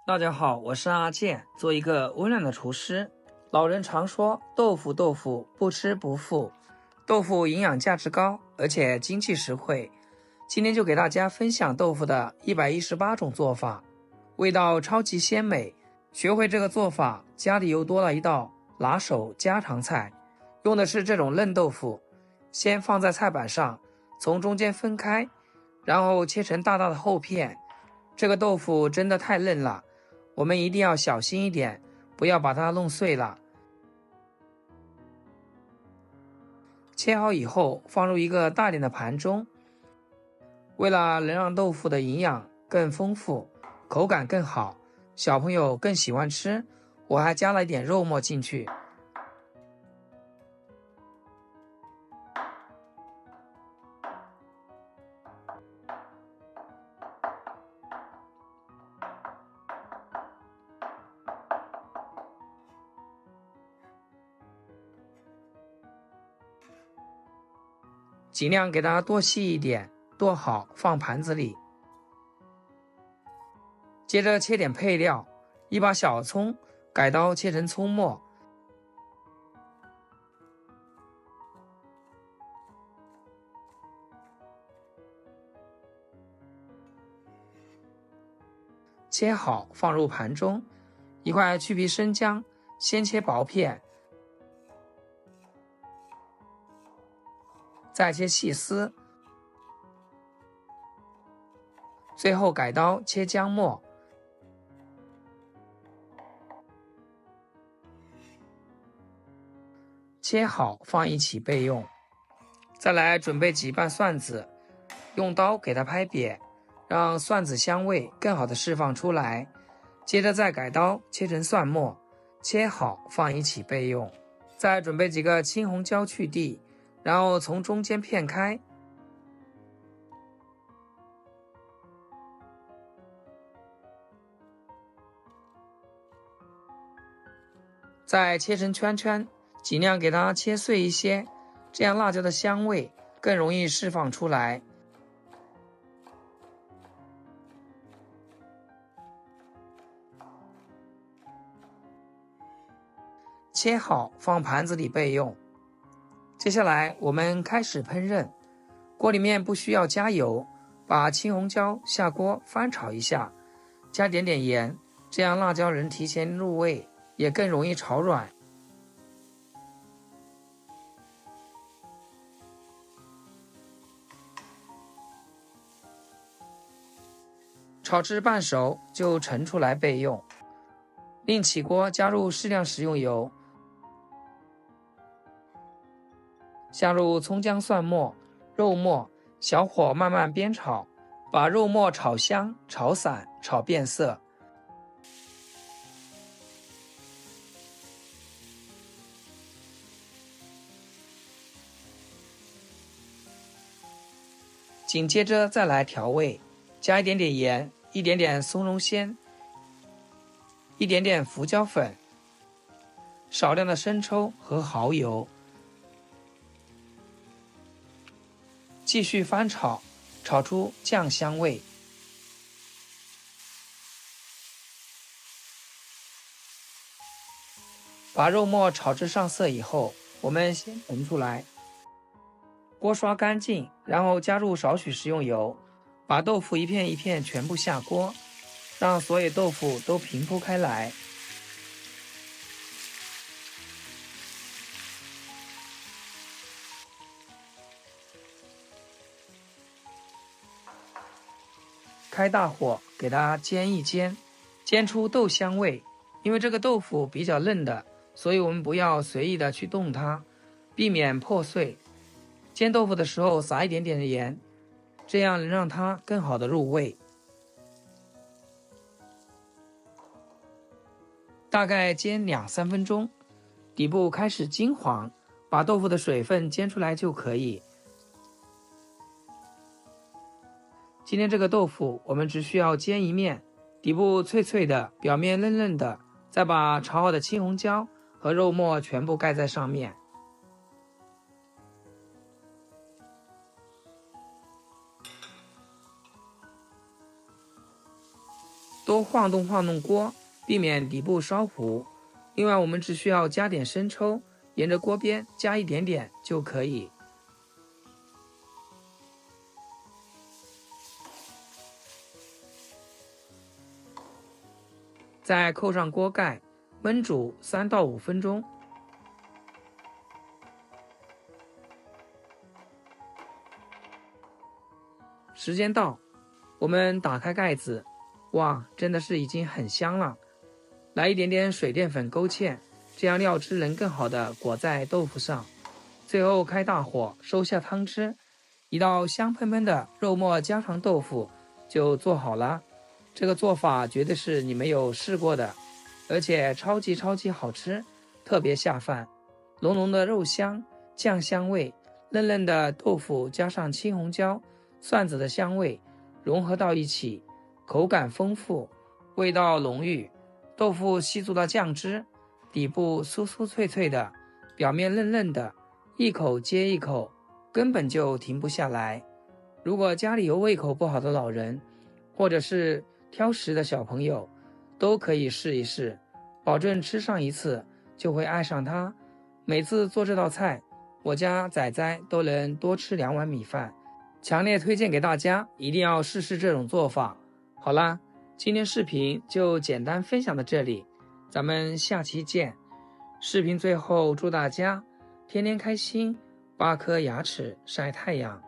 大家好，我是阿健，做一个温暖的厨师。老人常说豆腐不吃不富，豆腐营养价值高，而且经济实惠。今天就给大家分享豆腐的118种做法，味道超级鲜美。学会这个做法，家里又多了一道拿手家常菜。用的是这种嫩豆腐，先放在菜板上，从中间分开，然后切成大大的厚片。这个豆腐真的太嫩了，我们一定要小心一点，不要把它弄碎了。切好以后，放入一个大点的盘中。为了能让豆腐的营养更丰富，口感更好，小朋友更喜欢吃，我还加了一点肉末进去。尽量给它剁细一点，剁好放盘子里。接着切点配料，一把小葱，改刀切成葱末，切好放入盘中。一块去皮生姜，先切薄片，再切细丝，最后改刀切姜末。切好放一起备用。再来准备几瓣蒜子，用刀给它拍扁，让蒜子香味更好的释放出来。接着再改刀切成蒜末，切好放一起备用。再准备几个青红椒去蒂，然后从中间片开。再切成圈圈，尽量给它切碎一些，这样辣椒的香味更容易释放出来。切好放盘子里备用。接下来我们开始烹饪，锅里面不需要加油，把青红椒下锅翻炒一下，加点盐，这样辣椒能提前入味，也更容易炒软。炒至半熟就盛出来备用。另起锅加入适量食用油，下入葱姜蒜末、肉末，小火慢慢煸炒，把肉末炒香、炒散、炒变色。紧接着再来调味，加一点盐，一点松茸鲜，一点胡椒粉，少量的生抽和蚝油。继续翻炒，炒出酱香味。把肉末炒至上色以后，我们先盛出来，锅刷干净，然后加入少许食用油，把豆腐一片一片全部下锅，让所有豆腐都平铺开来。开大火给它煎一煎，煎出豆香味。因为这个豆腐比较嫩的，所以我们不要随意的去动它，避免破碎。煎豆腐的时候撒一点盐，这样能让它更好的入味。大概煎2-3分钟，底部开始金黄，把豆腐的水分煎出来就可以。今天这个豆腐我们只需要煎一面，底部脆脆的，表面嫩嫩的，再把炒好的青红椒和肉末全部盖在上面。多晃动晃动锅，避免底部烧糊。另外我们只需要加点生抽，沿着锅边加一点点就可以。再扣上锅盖，焖煮3到5分钟。时间到，我们打开盖子，哇，真的是已经很香了。来一点点水淀粉勾芡，这样料汁能更好的裹在豆腐上。最后开大火收下汤汁，一道香喷喷的肉末家常豆腐就做好了。这个做法绝对是你没有试过的，而且超级好吃，特别下饭。浓浓的肉香、酱香味，嫩嫩的豆腐加上青红椒、蒜子的香味融合到一起，口感丰富，味道浓郁。豆腐吸足了酱汁，底部酥酥脆脆的，表面嫩嫩的，一口接一口，根本就停不下来。如果家里有胃口不好的老人，或者是挑食的小朋友，都可以试一试，保证吃上一次就会爱上它。每次做这道菜，我家仔仔都能多吃2碗米饭，强烈推荐给大家，一定要试试这种做法。好啦，今天视频就简单分享到这里，咱们下期见。视频最后祝大家天天开心，8颗牙齿晒太阳。